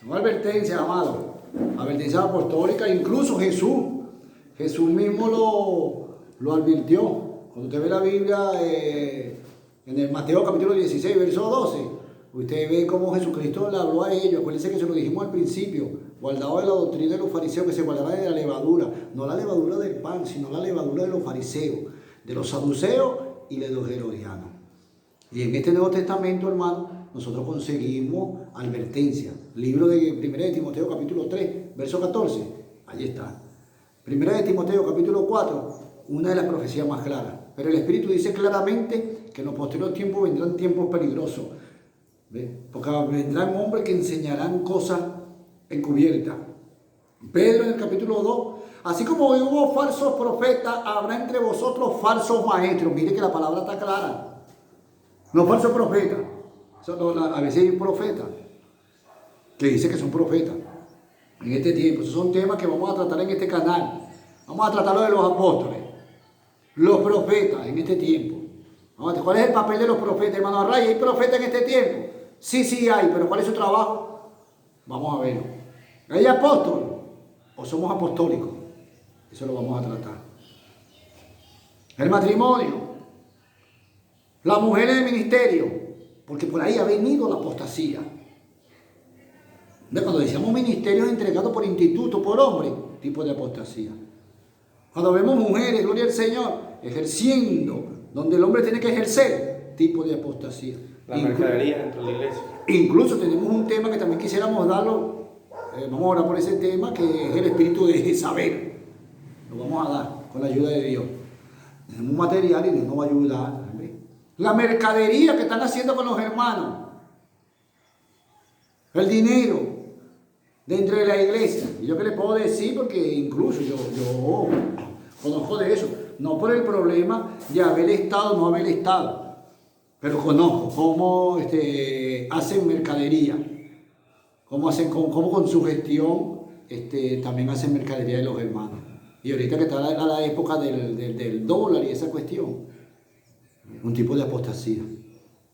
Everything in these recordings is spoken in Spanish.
Son advertencias, amado. Advertencias apostólicas. Incluso Jesús mismo lo advirtió. Cuando usted ve la Biblia en el Mateo capítulo 16, verso 12, usted ve cómo Jesucristo le habló a ellos. Acuérdense que se lo dijimos al principio. Guardado de la doctrina de los fariseos, que se guardara de la levadura. No la levadura del pan, sino la levadura de los fariseos, de los saduceos y de los herodianos. Y en este Nuevo Testamento, hermano, nosotros conseguimos advertencia. Libro de 1 de Timoteo capítulo 3, verso 14. Allí está. 1 de Timoteo capítulo 4, una de las profecías más claras. Pero el Espíritu dice claramente que en los posteriores tiempos vendrán tiempos peligrosos. ¿Ve? Porque vendrán hombres que enseñarán cosas encubiertas. Pedro en el capítulo 2, así como hubo falsos profetas, habrá entre vosotros falsos maestros. Mire que la palabra está clara. No falsos profetas. A veces hay profetas que dicen que son profetas en este tiempo. Esos son temas que vamos a tratar en este canal. Vamos a tratar lo de los apóstoles, los profetas en este tiempo. ¿Cuál es el papel de los profetas, hermano Array? ¿Hay profetas en este tiempo? Sí hay, pero ¿cuál es su trabajo? Vamos a verlo. ¿Hay apóstoles o somos apostólicos? Eso lo vamos a tratar. El matrimonio, las mujeres del ministerio, porque por ahí ha venido la apostasía. Cuando decíamos ministerios entregados por instituto, por hombre, tipo de apostasía. Cuando vemos mujeres, gloria al Señor, ejerciendo donde el hombre tiene que ejercer, tipo de apostasía. La mercadería dentro de la iglesia. Incluso tenemos un tema que también quisiéramos darlo, vamos a orar por ese tema, que es el espíritu de saber. Lo vamos a dar con la ayuda de Dios. Tenemos un material y Dios nos va a ayudar. La mercadería que están haciendo con los hermanos. El dinero dentro de la iglesia. Y yo que le puedo decir, porque incluso yo conozco de eso. No por el problema de haber estado o no haber estado. Pero conozco cómo hacen mercadería. Cómo con su gestión también hacen mercadería de los hermanos. Y ahorita que está la época del dólar y esa cuestión. Un tipo de apostasía.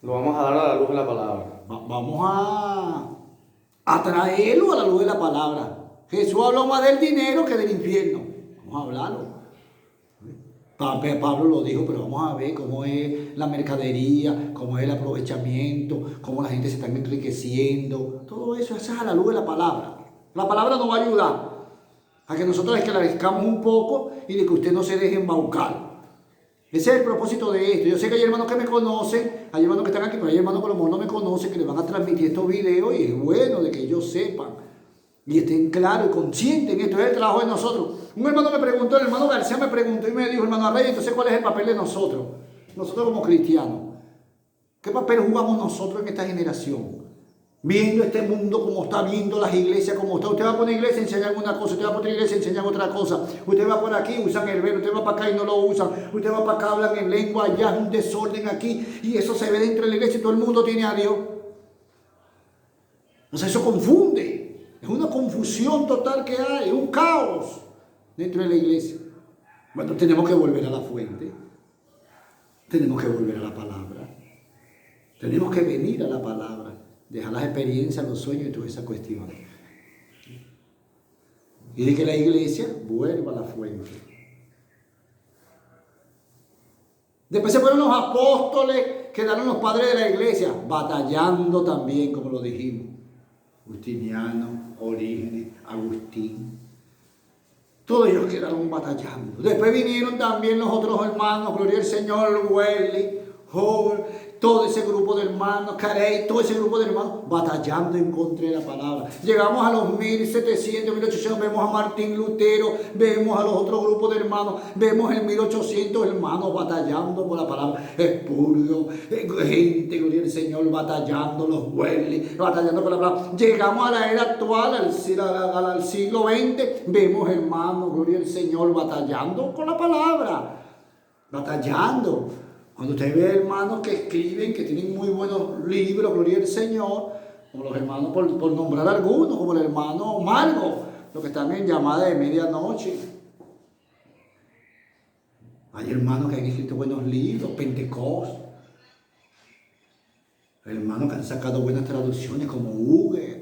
Lo vamos a dar a la luz de la palabra. Vamos a traerlo a la luz de la palabra. Jesús habló más del dinero que del infierno. Vamos a hablarlo. Pablo lo dijo, pero vamos a ver cómo es la mercadería, cómo es el aprovechamiento, cómo la gente se está enriqueciendo. Todo eso es a la luz de la palabra. La palabra nos va a ayudar a que nosotros esclarezcamos un poco y de que usted no se deje embaucar. Ese es el propósito de esto. Yo sé que hay hermanos que me conocen, hay hermanos que están aquí, pero hay hermanos que a lo mejor no me conocen, que les van a transmitir estos videos y es bueno de que ellos sepan y estén claros y conscientes en esto. Es el trabajo de nosotros. Un hermano me preguntó, el hermano García me preguntó y me dijo, hermano Arrey, entonces ¿cuál es el papel de nosotros? Nosotros como cristianos. ¿Qué papel jugamos nosotros en esta generación? Viendo este mundo como está, viendo las iglesias como está. Usted va por una iglesia y enseñan una cosa, usted va por otra iglesia y enseñan otra cosa. Usted va por aquí, usan el verbo, usted va para acá y no lo usan. Usted va para acá, hablan en lengua, allá es un desorden aquí. Y eso se ve dentro de la iglesia y todo el mundo tiene a Dios. Entonces eso confunde. Es una confusión total que hay, es un caos dentro de la iglesia. Bueno, tenemos que volver a la fuente. Tenemos que volver a la palabra. Tenemos que venir a la palabra. Dejar las experiencias, los sueños y todas esas cuestiones. Y de que la iglesia vuelva a la fuente. Después se fueron los apóstoles, quedaron los padres de la iglesia, batallando también, como lo dijimos. Justiniano, Orígenes, Agustín. Todos ellos quedaron batallando. Después vinieron también los otros hermanos, gloria al Señor, Wesley, Howard, todo ese grupo de hermanos, Carey, todo ese grupo de hermanos batallando en contra de la palabra. Llegamos a los 1700, 1800, vemos a Martín Lutero, vemos a los otros grupos de hermanos, vemos en 1800 hermanos batallando por la palabra. Espurio, gente, gloria al Señor, batallando, los Wesley, batallando por la palabra. Llegamos a la era actual, al siglo XX, vemos hermanos, gloria al Señor, batallando con la palabra, batallando. Cuando usted ve hermanos que escriben, que tienen muy buenos libros, gloria al Señor, como los hermanos, por nombrar algunos, como el hermano Margo, los que están en llamada de medianoche. Hay hermanos que han escrito buenos libros, Pentecostés. Hay hermanos que han sacado buenas traducciones como Hugues.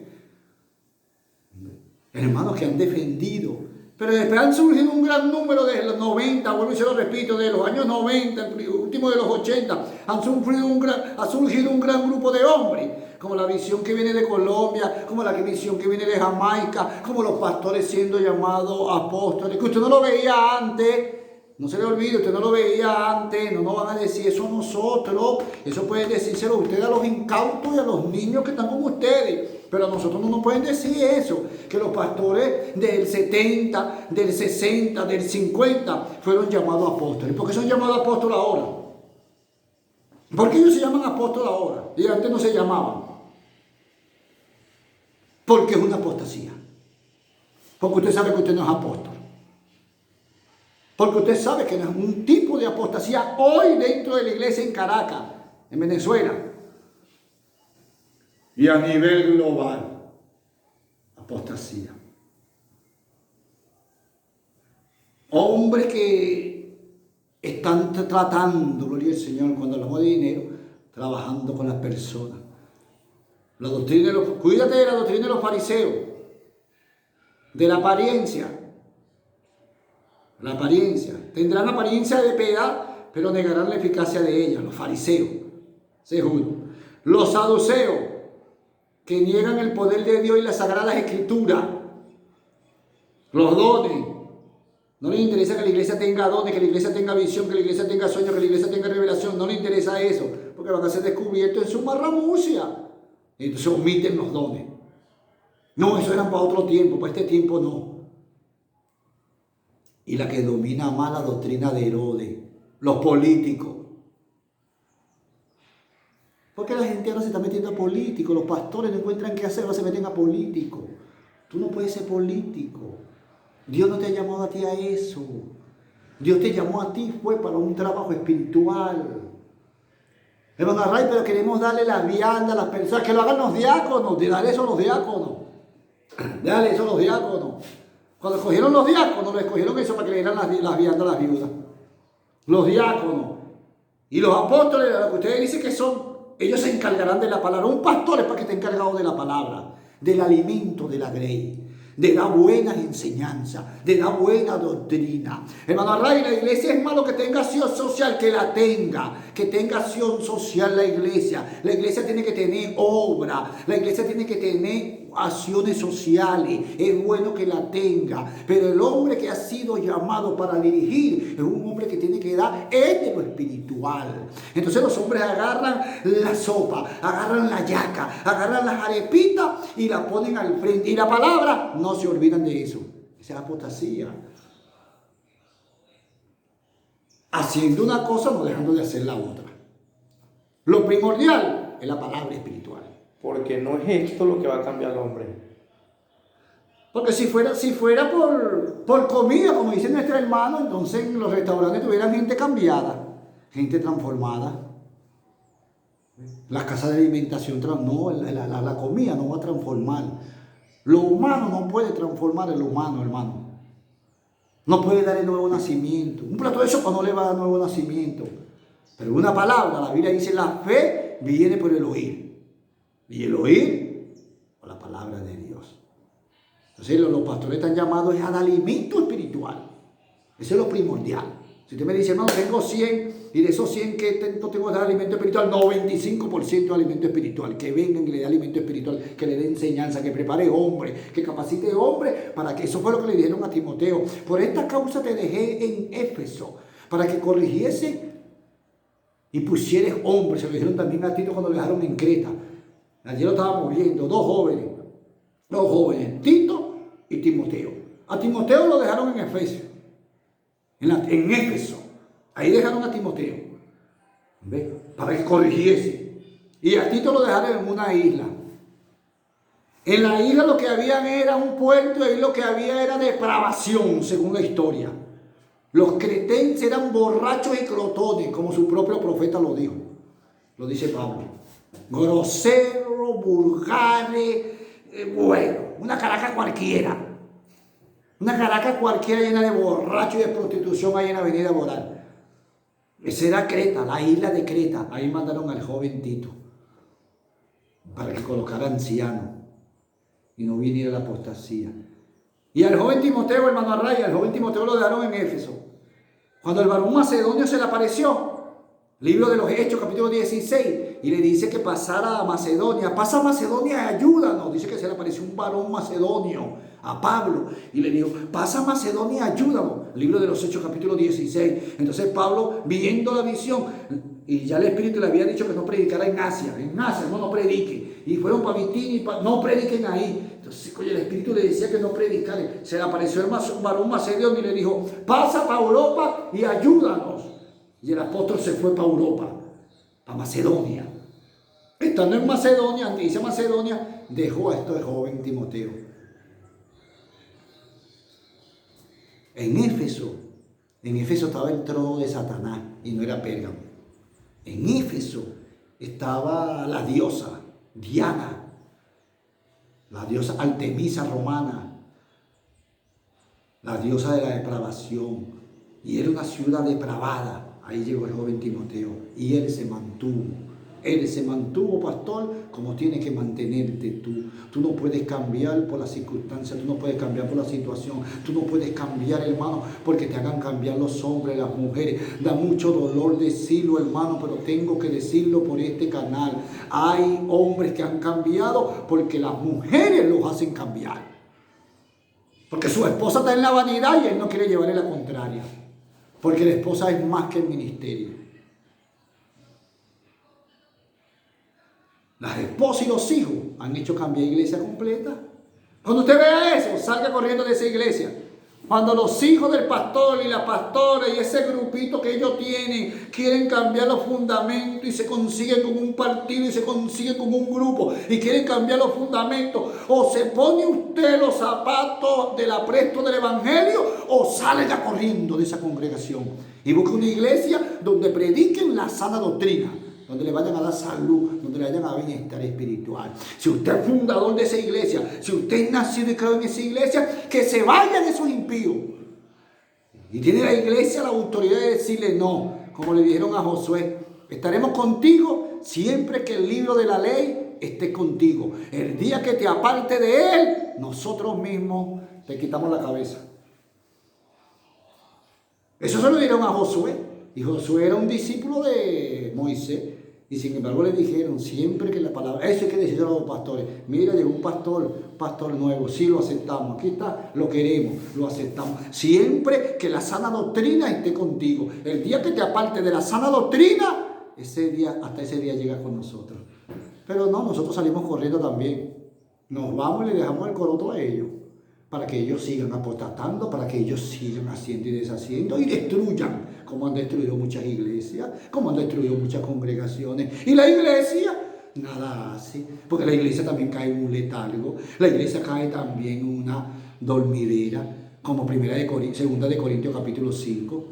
hermanos que han defendido. Pero después han surgido un gran número de los 90, vuelvo y se lo repito, de los años 90, el último de los 80, ha surgido un gran grupo de hombres, como la visión que viene de Colombia, como la visión que viene de Jamaica, como los pastores siendo llamados apóstoles, que usted no lo veía antes. No se le olvide, usted no lo veía antes, no nos van a decir eso a nosotros, eso pueden decírselo ustedes a los incautos y a los niños que están con ustedes, pero a nosotros no nos pueden decir eso, que los pastores del 70, del 60, del 50 fueron llamados apóstoles. ¿Por qué son llamados apóstoles ahora? ¿Por qué ellos se llaman apóstoles ahora? Y antes no se llamaban. Porque es una apostasía. Porque usted sabe que usted no es apóstol. Porque usted sabe que no es un tipo de apostasía hoy dentro de la iglesia en Caracas, en Venezuela. Y a nivel global, apostasía. Hombres que están tratando, gloria al Señor, cuando hablamos de dinero, trabajando con las personas. La doctrina cuídate de la doctrina de los fariseos, de la apariencia. La apariencia. Tendrán apariencia de piedad, pero negarán la eficacia de ella. Los fariseos, seguro. Los saduceos, que niegan el poder de Dios y las sagradas escrituras. Los dones. No les interesa que la iglesia tenga dones, que la iglesia tenga visión, que la iglesia tenga sueños, que la iglesia tenga revelación. No les interesa eso, porque van a ser descubiertos en su marramucia. Entonces omiten los dones. No, eso eran para otro tiempo, para este tiempo no. Y la que domina más la doctrina de Herodes, los políticos. Porque la gente ahora se está metiendo a políticos, los pastores no encuentran qué hacer, ahora se meten a políticos. Tú no puedes ser político. Dios no te ha llamado a ti a eso. Dios te llamó a ti, fue para un trabajo espiritual. Hermano Array, pero queremos darle la vianda a las personas, que lo hagan los diáconos, de darle eso a los diáconos. Dale eso a los diáconos. Cuando escogieron los diáconos, lo escogieron eso para que le dieran las viandas a las viudas. Los diáconos. Y los apóstoles, lo que ustedes dicen que son, ellos se encargarán de la palabra. Un pastor es para que esté encargado de la palabra, del alimento de la grey, de dar buenas enseñanzas, de dar buena doctrina. Hermano Array, la iglesia es malo que tenga acción social, que la tenga, que tenga acción social la iglesia. La iglesia tiene que tener obra, la iglesia tiene que tener acciones sociales, es bueno que la tenga, pero el hombre que ha sido llamado para dirigir es un hombre que tiene que dar de lo espiritual. Entonces los hombres agarran la sopa, agarran la yaca, agarran las arepitas y la ponen al frente, y la palabra, no se olvidan de eso. Esa es la apostasía. Haciendo una cosa, no dejando de hacer la otra. Lo primordial es la palabra espiritual. Porque no es esto lo que va a cambiar al hombre. Porque si fuera por comida, como dice nuestro hermano, entonces en los restaurantes tuvieran gente cambiada, gente transformada. Las casas de alimentación, no, la comida no va a transformar. Lo humano no puede transformar el humano, hermano. No puede dar el nuevo nacimiento. Un plato de sopa no le va a dar nuevo nacimiento. Pero una palabra, la Biblia dice, la fe viene por el oír. Y el oír por la palabra de Dios. Entonces los pastores están llamados al alimento espiritual. Eso es lo primordial. Si usted me dice, hermano, tengo 100, y de esos 100 que tengo de alimento espiritual, 95% de alimento espiritual. Que vengan y le dé alimento espiritual, que le dé enseñanza, que prepare hombre, que capacite hombre, para que eso fue lo que le dijeron a Timoteo. Por esta causa te dejé en Éfeso, para que corrigiese y pusieres hombre. Se lo dijeron también a Tito cuando lo dejaron en Creta. Allí lo estábamos viendo, dos jóvenes, Tito y Timoteo. A Timoteo lo dejaron en Éfeso, en Éfeso. Ahí dejaron a Timoteo, ¿ves? Para que corrigiese. Y a Tito lo dejaron en una isla. En la isla lo que había era un puerto, y lo que había era depravación, según la historia. Los cretenses eran borrachos y crotones, como su propio profeta lo dijo. Lo dice Pablo. Grosero, vulgares, bueno, una Caracas cualquiera. Una Caracas cualquiera llena de borrachos y de prostitución ahí en la avenida Boral. Esa era Creta, la isla de Creta. Ahí mandaron al joven Tito para que colocara anciano y no viniera la apostasía. Y al joven Timoteo, hermano Arraya, al joven Timoteo lo dejaron en Éfeso. Cuando el varón macedonio se le apareció, libro de los Hechos, capítulo 16, y le dice que pasara a Macedonia. Pasa a Macedonia y ayúdanos. Dice que se le apareció un varón macedonio a Pablo y le dijo, pasa a Macedonia y ayúdanos. Libro de los Hechos, capítulo 16. Entonces Pablo, viendo la visión, y ya el Espíritu le había dicho que no predicara en Asia. En Asia no predique. Y fueron para Bitinia y no prediquen ahí. Entonces, oye, el Espíritu le decía que no predicara. Se le apareció el varón macedonio y le dijo, pasa para Europa y ayúdanos. Y el apóstol se fue para Europa, para Macedonia. Estando en Macedonia, antes dice Macedonia, dejó a este joven Timoteo. En Éfeso estaba el trono de Satanás y no era Pérgamo. En Éfeso estaba la diosa Diana, la diosa Artemisa romana, la diosa de la depravación. Y era una ciudad depravada. Ahí llegó el joven Timoteo y él se mantuvo. Él se mantuvo, pastor, como tienes que mantenerte tú. Tú no puedes cambiar por las circunstancias, tú no puedes cambiar por la situación, tú no puedes cambiar, hermano, porque te hagan cambiar los hombres, las mujeres. Da mucho dolor decirlo, hermano, pero tengo que decirlo por este canal. Hay hombres que han cambiado porque las mujeres los hacen cambiar. Porque su esposa está en la vanidad y él no quiere llevarle la contraria. Porque la esposa es más que el ministerio. Las esposas y los hijos han hecho cambiar iglesia completa. Cuando usted vea eso, salga corriendo de esa iglesia. Cuando los hijos del pastor y la pastora y ese grupito que ellos tienen quieren cambiar los fundamentos y se consiguen con un partido y se consiguen con un grupo y quieren cambiar los fundamentos, o se pone usted los zapatos del apresto del evangelio o salga corriendo de esa congregación y busque una iglesia donde prediquen la sana doctrina, donde le vayan a dar salud, donde le vayan a dar bienestar espiritual. Si usted es fundador de esa iglesia, si usted es nacido y creado en esa iglesia, que se vayan esos impíos. Y tiene la iglesia la autoridad de decirle no, como le dijeron a Josué, estaremos contigo siempre que el libro de la ley esté contigo. El día que te aparte de él, nosotros mismos te quitamos la cabeza. Eso se lo dieron a Josué. Y Josué era un discípulo de Moisés. Y sin embargo le dijeron, siempre que la palabra, eso hay que decirlo a los pastores, mira, llegó un pastor nuevo, sí lo aceptamos, aquí está, lo queremos, lo aceptamos. Siempre que la sana doctrina esté contigo. El día que te aparte de la sana doctrina, hasta ese día llega con nosotros. Pero no, nosotros salimos corriendo también. Nos vamos y le dejamos el coroto a ellos, para que ellos sigan apostatando, para que ellos sigan haciendo y deshaciendo y destruyan, como han destruido muchas iglesias, como han destruido muchas congregaciones. Y la iglesia nada hace, porque la iglesia también cae en un letargo, la iglesia cae también en una dormidera, como segunda de Corintios capítulo 5.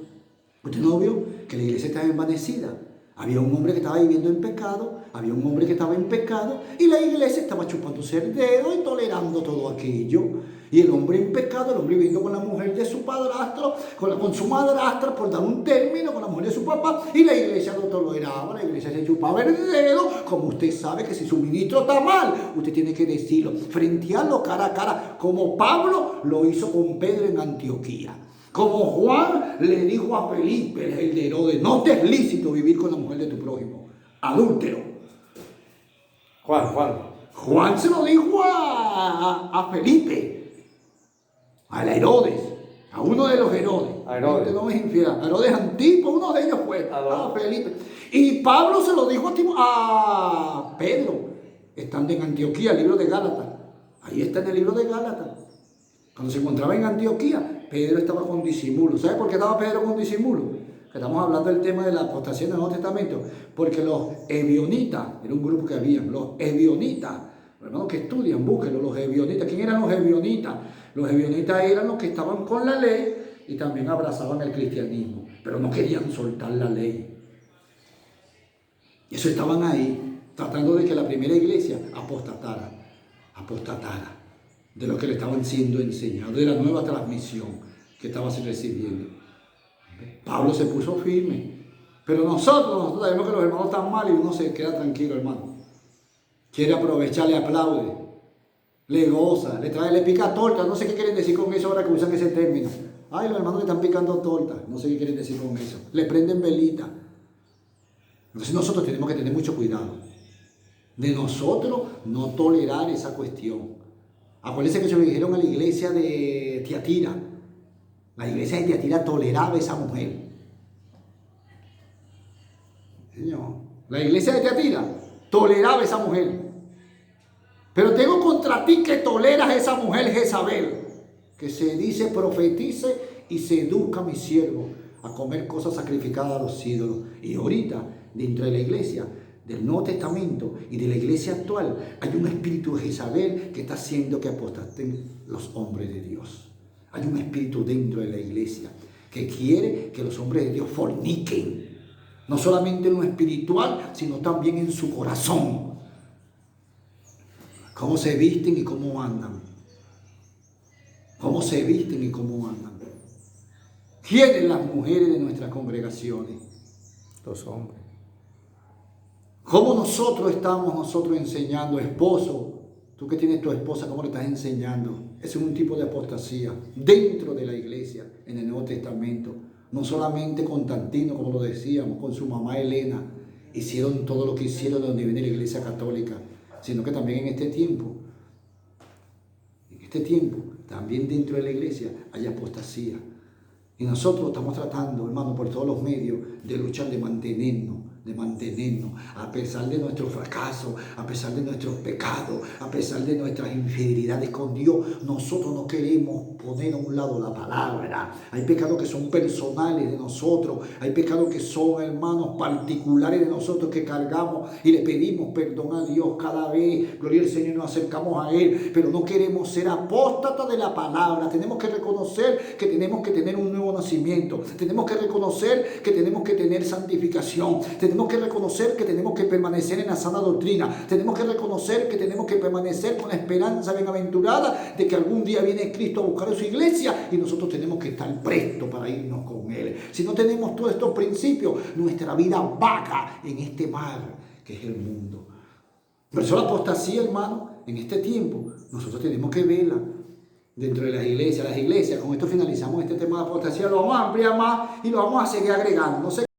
¿Usted no vio que la iglesia estaba envanecida? Había un hombre que estaba viviendo en pecado, había un hombre que estaba en pecado y la iglesia estaba chupándose el dedo y tolerando todo aquello. Y el hombre en pecado, el hombre viviendo con la mujer de su padrastro, con su madrastra, por dar un término, con la mujer de su papá, y la iglesia lo toleraba, la iglesia se chupaba el dedo, como usted sabe que si su ministro está mal, usted tiene que decirlo, frentearlo cara a cara, como Pablo lo hizo con Pedro en Antioquía. Como Juan le dijo a Felipe, el de Herodes, no te es lícito vivir con la mujer de tu prójimo, adúltero. Juan se lo dijo a Felipe, a Herodes, a uno de los Herodes. A Herodes. No es infiel. A Herodes Antipas, uno de ellos fue. A Felipe. Y Pablo se lo dijo a Pedro, estando en Antioquía, el libro de Gálatas. Ahí está en el libro de Gálatas. Cuando se encontraba en Antioquía, Pedro estaba con disimulo. ¿Sabe por qué estaba Pedro con disimulo? Que estamos hablando del tema de la apostasía en el Nuevo Testamento. Porque los ebionitas, era un grupo que habían, los ebionitas, hermanos que estudian, búsquenlo, los ebionitas. ¿Quién eran los ebionitas? Los ebionitas eran los que estaban con la ley y también abrazaban el cristianismo, pero no querían soltar la ley. Y eso estaban ahí, tratando de que la primera iglesia apostatara de lo que le estaban siendo enseñado, de la nueva transmisión que estaba recibiendo. Pablo se puso firme, pero nosotros sabemos que los hermanos están mal y uno se queda tranquilo, hermano. Quiere aprovechar, le aplaude. le goza, le pica torta. No sé qué quieren decir con eso ahora que usan ese término. Ay, los hermanos le están picando torta. No sé qué quieren decir con eso. Le prenden velita. Entonces nosotros tenemos que tener mucho cuidado de nosotros no tolerar esa cuestión. Acuérdense que se lo dijeron a la iglesia de Tiatira. La iglesia de Tiatira toleraba a esa mujer. Señor, la iglesia de Tiatira toleraba a esa mujer. Pero tengo contra ti que toleras a esa mujer Jezabel, que se dice profetice y seduzca a mi siervo a comer cosas sacrificadas a los ídolos. Y ahorita, dentro de la iglesia del Nuevo Testamento y de la iglesia actual, hay un espíritu de Jezabel que está haciendo que apostaten los hombres de Dios. Hay un espíritu dentro de la iglesia que quiere que los hombres de Dios forniquen, no solamente en lo espiritual, sino también en su corazón. Cómo se visten y cómo andan. Cómo se visten y cómo andan. ¿Quiénes las mujeres de nuestras congregaciones? Los hombres. ¿Cómo nosotros estamos enseñando, esposo? Tú que tienes tu esposa, ¿cómo le estás enseñando? Ese es un tipo de apostasía dentro de la iglesia, en el Nuevo Testamento. No solamente Constantino, como lo decíamos, con su mamá Helena, hicieron todo lo que hicieron de donde viene la iglesia católica, sino que también en este tiempo, también dentro de la iglesia hay apostasía. Y nosotros estamos tratando, hermano, por todos los medios, de luchar, de mantenernos, a pesar de nuestros fracasos, a pesar de nuestros pecados, a pesar de nuestras infidelidades con Dios. Nosotros no queremos poner a un lado la palabra. Hay pecados que son personales de nosotros, hay pecados que son, hermanos, particulares de nosotros que cargamos y le pedimos perdón a Dios cada vez. Gloria al Señor, nos acercamos a Él, pero no queremos ser apóstatas de la palabra. Tenemos que reconocer que tenemos que tener un nuevo nacimiento, tenemos que reconocer que tenemos que tener santificación, tenemos que reconocer que tenemos que permanecer en la sana doctrina, tenemos que reconocer que tenemos que permanecer con la esperanza bienaventurada de que algún día viene Cristo a buscar a su iglesia y nosotros tenemos que estar prestos para irnos con Él. Si no tenemos todos estos principios, nuestra vida vaga en este mar que es el mundo. Por eso la apostasía, hermano, en este tiempo, nosotros tenemos que verla dentro de las iglesias. Con esto finalizamos este tema de apostasía, lo vamos a ampliar más y lo vamos a seguir agregando. No sé